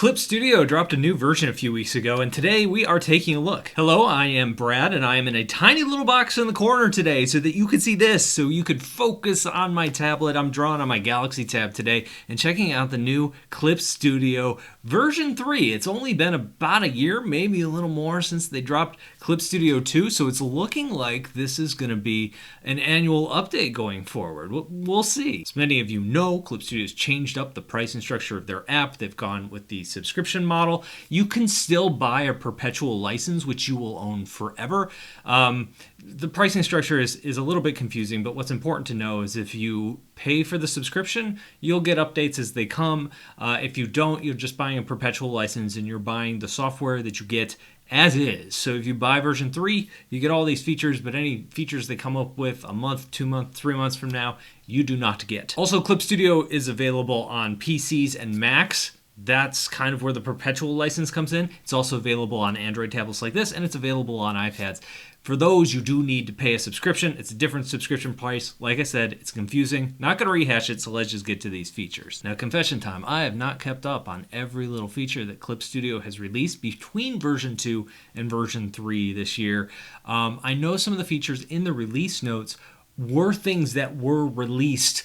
Clip Studio dropped a new version a few weeks ago, and today we are taking a look. Hello, I am Brad, and I am in a tiny little box in the corner today so that you could see this, so you could focus on my tablet. I'm drawing on my Galaxy tab today and checking out the new Clip Studio version 3. It's only been about a year, maybe a little more, since they dropped Clip Studio 2, so it's looking like this is going to be an annual update going forward. We'll see. As many of you know, Clip Studio has changed up the pricing structure of their app. They've gone with the subscription model. You can still buy a perpetual license, which you will own forever. The pricing structure is a little bit confusing, but what's important to know is if you pay for the subscription, you'll get updates as they come. If you don't, you're just buying a perpetual license and you're buying the software that you get as is. So if you buy version 3, you get all these features, but any features they come up with a month, 2 months, 3 months from now, you do not get. Also, Clip Studio is available on PCs and Macs. That's kind of where the perpetual license comes in. It's also available on Android tablets like this, and it's available on iPads. For those, you do need to pay a subscription. It's a different subscription price. Like I said, it's confusing. Not going to rehash it, so let's just get to these features. Now, confession time. I have not kept up on every little feature that Clip Studio has released between version 2 and version 3 this year. I know some of the features in the release notes were things that were released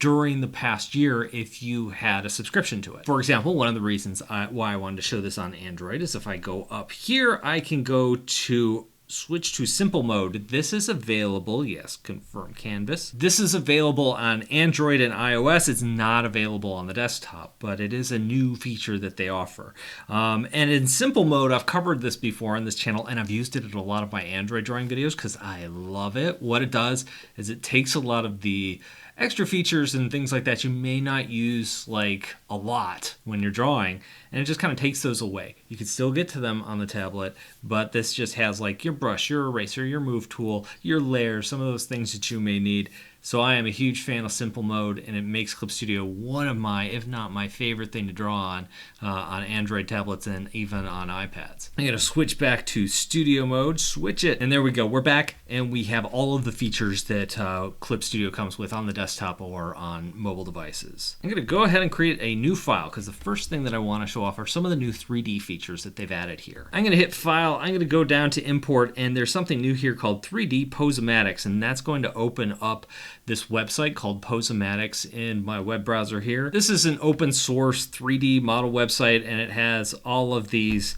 during the past year if you had a subscription to it. For example, one of the reasons why I wanted to show this on Android is if I go up here, I can go to switch to simple mode. This is available, yes, confirm canvas. This is available on Android and iOS. It's not available on the desktop, but it is a new feature that they offer. And in simple mode, I've covered this before on this channel, and I've used it in a lot of my Android drawing videos because I love it. What it does is it takes a lot of the extra features and things like that you may not use like a lot when you're drawing, and it just kind of takes those away. You can still get to them on the tablet, but this just has like your brush, your eraser, your move tool, your layers, some of those things that you may need. So I am a huge fan of simple mode, and it makes Clip Studio one of my, if not my favorite thing to draw on Android tablets and even on iPads. I'm going to switch back to studio mode, switch it, and there we go. We're back, and we have all of the features that Clip Studio comes with on the desktop or on mobile devices. I'm going to go ahead and create a new file, because the first thing that I want to show off are some of the new 3D features that they've added here. I'm going to hit File, I'm going to go down to Import, and there's something new here called 3D Posematics, and that's going to open up this website called Posematics in my web browser here. This is an open source 3D model website, and it has all of these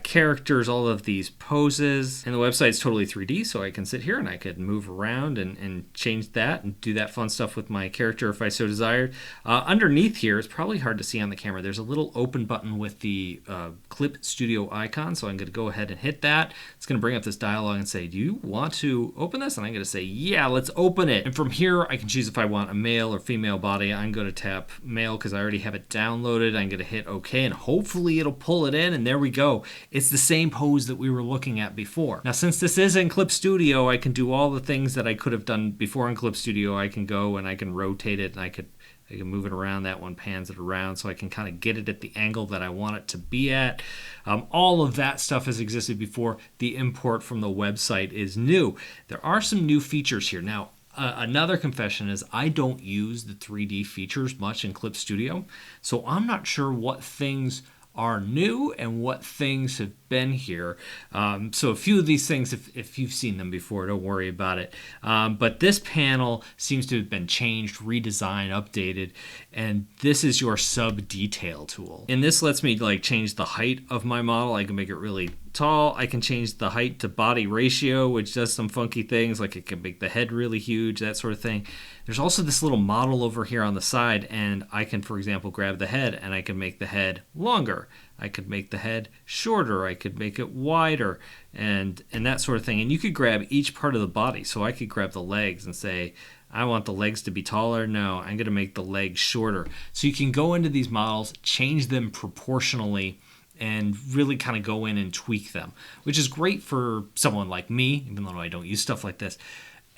characters, all of these poses, and the website's totally 3D, so I can sit here and I could move around and change that and do that fun stuff with my character if I so desired. Underneath here, it's probably hard to see on the camera, there's a little open button with the Clip Studio icon, so I'm going to go ahead and hit that. It's going to bring up this dialog and say, do you want to open this? And I'm going to say, yeah, let's open it. And from here, I can choose if I want a male or female body. I'm going to tap male because I already have it downloaded. I'm going to hit OK, and hopefully it'll pull it in, and there we go. It's the same pose that we were looking at before. Now, since this is in Clip Studio, I can do all the things that I could have done before in Clip Studio. I can go and I can rotate it, and I can move it around. That one pans it around so I can kind of get it at the angle that I want it to be at. All of that stuff has existed before. The import from the website is new. There are some new features here. Now, another confession is I don't use the 3D features much in Clip Studio, so I'm not sure what things are new and what things have been here. So a few of these things, if you've seen them before, don't worry about it. But this panel seems to have been changed, redesigned, updated, and this is your sub detail tool. And this lets me like change the height of my model. I can make it really tall. I can change the height to body ratio, which does some funky things, like it can make the head really huge, that sort of thing. There's also this little model over here on the side, and I can, for example, grab the head and I can make the head longer. I could make the head shorter. I could make it wider and that sort of thing. And you could grab each part of the body. So I could grab the legs and say, I want the legs to be taller. No, I'm going to make the legs shorter. So you can go into these models, change them proportionally, and really kind of go in and tweak them, which is great for someone like me, even though I don't use stuff like this.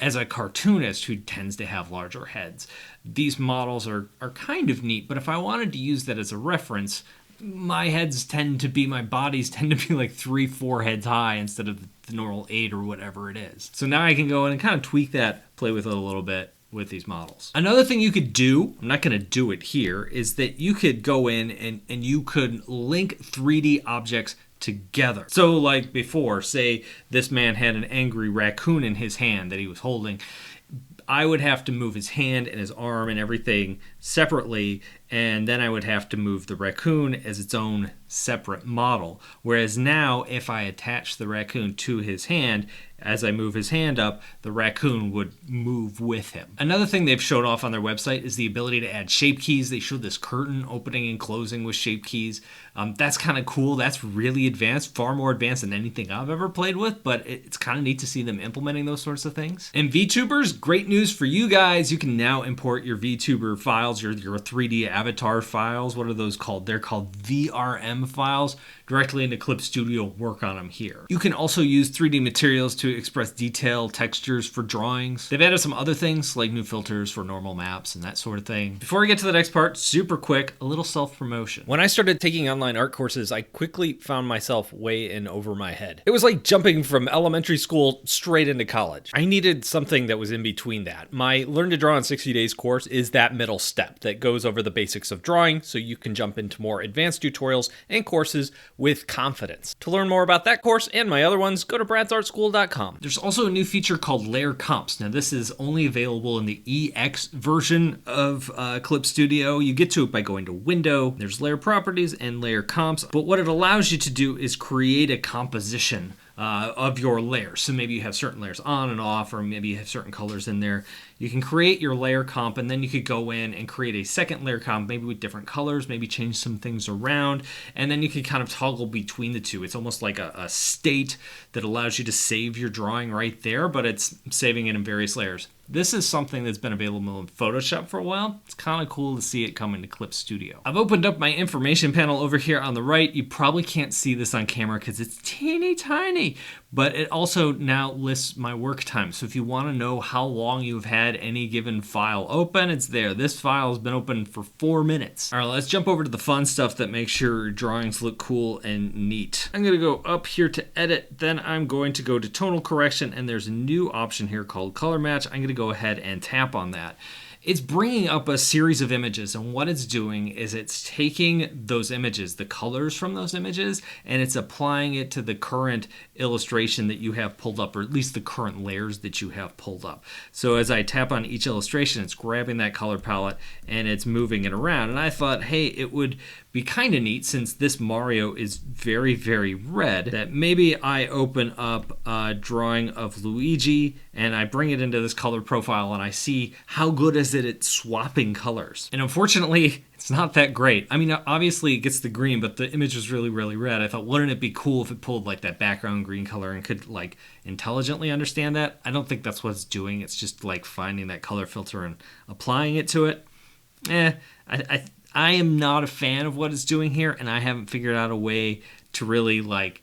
As a cartoonist who tends to have larger heads, these models are kind of neat, but if I wanted to use that as a reference, my bodies tend to be like 3-4 heads high instead of the normal 8 or whatever it is. So now I can go in and kind of tweak that, play with it a little bit, with these models. Another thing you could do, I'm not going to do it here, is that you could go in and you could link 3D objects together. So like before, say this man had an angry raccoon in his hand that he was holding. I would have to move his hand and his arm and everything separately, and then I would have to move the raccoon as its own separate model. Whereas now, if I attach the raccoon to his hand, as I move his hand up, the raccoon would move with him. Another thing they've showed off on their website is the ability to add shape keys. They showed this curtain opening and closing with shape keys. That's kind of cool. That's really advanced, far more advanced than anything I've ever played with, but it's kind of neat to see them implementing those sorts of things. And VTubers, great news for you guys. You can now import your VTuber files, your 3D avatar files. What are those called? They're called VRM files, directly into Clip Studio. Work on them here. You can also use 3D materials to express detail, textures for drawings. They've added some other things like new filters for normal maps and that sort of thing. Before we get to the next part, super quick, a little self-promotion. When I started taking online art courses, I quickly found myself way in over my head. It was like jumping from elementary school straight into college. I needed something that was in between that. My Learn to Draw in 60 Days course is that middle step that goes over the basics of drawing so you can jump into more advanced tutorials and courses with confidence. To learn more about that course and my other ones, go to bradsartschool.com. There's also a new feature called Layer Comps. Now this is only available in the EX version of Clip Studio. You get to it by going to Window, there's Layer Properties and Layer Comps, but what it allows you to do is create a composition of your layers. So maybe you have certain layers on and off, or maybe you have certain colors in there. You can create your layer comp, and then you could go in and create a second layer comp, maybe with different colors, maybe change some things around, and then you can kind of toggle between the two. It's almost like a state that allows you to save your drawing right there, but it's saving it in various layers. This is something that's been available in Photoshop for a while. It's kind of cool to see it come into Clip Studio. I've opened up my information panel over here on the right. You probably can't see this on camera because it's teeny tiny, but it also now lists my work time. So if you want to know how long you've had any given file open, it's there. This file has been open for 4 minutes. All right, let's jump over to the fun stuff that makes your drawings look cool and neat. I'm going to go up here to edit, then I'm going to go to tonal correction, and there's a new option here called color match. I'm going to go ahead and tap on that. It's bringing up a series of images, and what it's doing is it's taking those images, the colors from those images, and it's applying it to the current illustration that you have pulled up, or at least the current layers that you have pulled up. So as I tap on each illustration, it's grabbing that color palette and it's moving it around. And I thought, hey, it would be kind of neat, since this Mario is very, very red, that maybe I open up a drawing of Luigi and I bring it into this color profile and I see how good is it at swapping colors. And unfortunately, it's not that great. I mean, obviously it gets the green, but the image is really, really red. I thought, wouldn't it be cool if it pulled like that background green color and could like intelligently understand that? I don't think that's what it's doing. It's just like finding that color filter and applying it to it. I am not a fan of what it's doing here, and I haven't figured out a way to really like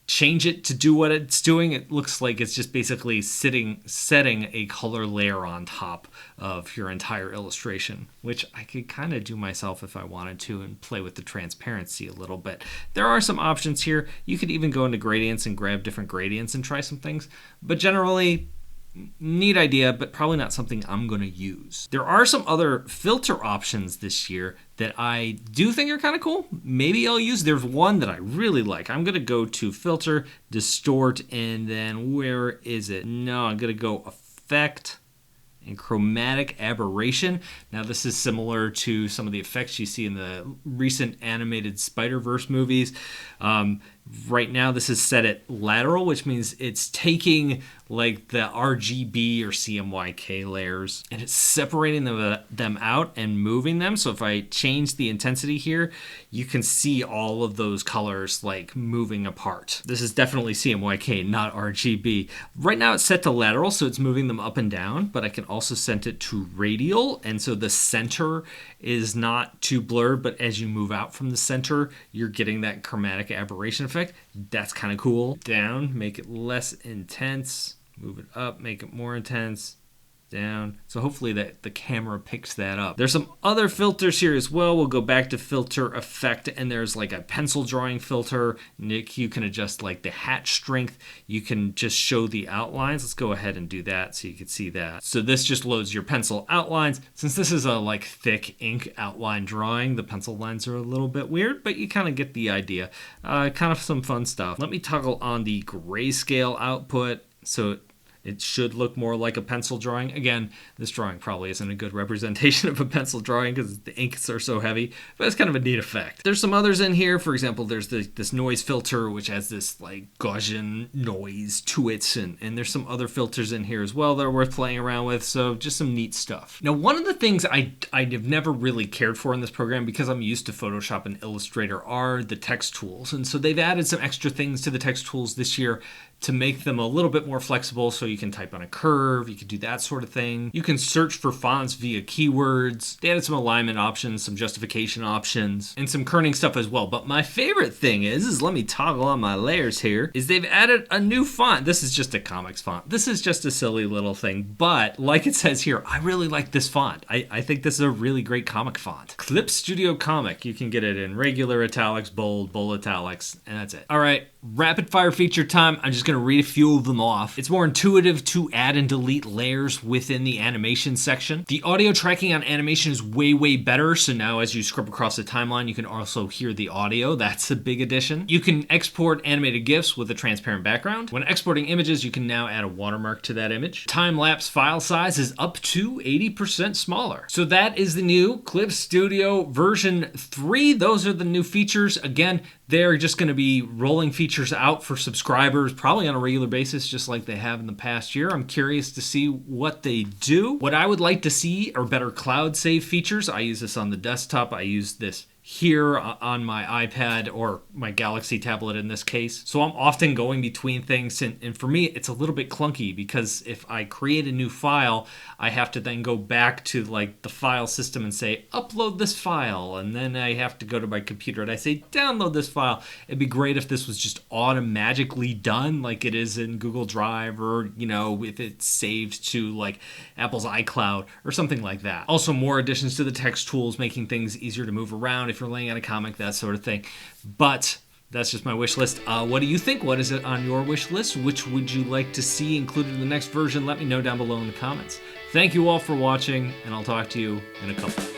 change it to do what it's doing. It looks like it's just basically setting a color layer on top of your entire illustration, which I could kind of do myself if I wanted to and play with the transparency a little bit. There are some options here. You could even go into gradients and grab different gradients and try some things, but generally, neat idea, but probably not something I'm going to use. There are some other filter options this year that I do think are kind of cool. Maybe I'll use. There's one that I really like. I'm going to go to Filter, Distort, and then where is it? No, I'm going to go Effect and Chromatic Aberration. Now this is similar to some of the effects you see in the recent animated Spider-Verse movies. Right now this is set at lateral, which means it's taking like the RGB or CMYK layers and it's separating them out and moving them. So if I change the intensity here, you can see all of those colors like moving apart. This is definitely CMYK, not RGB. Right now it's set to lateral, so it's moving them up and down, but I can also set it to radial, and so the center is not too blurred, but as you move out from the center, you're getting that chromatic aberration effect. That's kind of cool. Down, make it less intense. Move it up, make it more intense. down. So hopefully that the camera picks that up. There's some other filters here as well. We'll go back to filter effect, and there's like a pencil drawing filter. Nick, you can adjust like the hatch strength. You can just show the outlines. Let's go ahead and do that so you can see that. So this just loads your pencil outlines. Since this is a like thick ink outline drawing, the pencil lines are a little bit weird, but you kind of get the idea. Kind of some fun stuff. Let me toggle on the grayscale output so it should look more like a pencil drawing. Again, this drawing probably isn't a good representation of a pencil drawing because the inks are so heavy, but it's kind of a neat effect. There's some others in here. For example, there's this noise filter, which has this like Gaussian noise to it, and there's some other filters in here as well that are worth playing around with, so just some neat stuff. Now, one of the things I've never really cared for in this program, because I'm used to Photoshop and Illustrator, are the text tools, and so they've added some extra things to the text tools this year to make them a little bit more flexible, so you can type on a curve, you can do that sort of thing. You can search for fonts via keywords. They added some alignment options, some justification options, and some kerning stuff as well. But my favorite thing is let me toggle on my layers here, is they've added a new font. This is just a comics font. This is just a silly little thing, but like it says here, I really like this font. I think this is a really great comic font. Clip Studio Comic. You can get it in regular italics, bold italics, and that's it. All right, rapid fire feature time. I'm just gonna read a few of them off. It's more intuitive to add and delete layers within the animation section. The audio tracking on animation is way better, so now as you scrub across the timeline, you can also hear the audio. That's a big addition. You can export animated GIFs with a transparent background. When exporting images, you can now add a watermark to that image. Time-lapse file size is up to 80% smaller. So that is the new Clip Studio version 3. Those are the new features. Again, they're just going to be rolling features out for subscribers probably on a regular basis, just like they have in the past year. I'm curious to see what they do. What I would like to see are better cloud save features. I use this on the desktop. I use this here on my iPad or my Galaxy tablet in this case. So I'm often going between things, and for me it's a little bit clunky because if I create a new file, I have to then go back to like the file system and say upload this file, and then I have to go to my computer and I say download this file. It'd be great if this was just automatically done like it is in Google Drive, or you know, if it's saved to like Apple's iCloud or something like that. Also, more additions to the text tools, making things easier to move around if you're laying out a comic, that sort of thing. But that's just my wish list. What do you think? What is it on your wish list? Which would you like to see included in the next version? Let me know down below in the comments. Thank you all for watching, and I'll talk to you in a couple.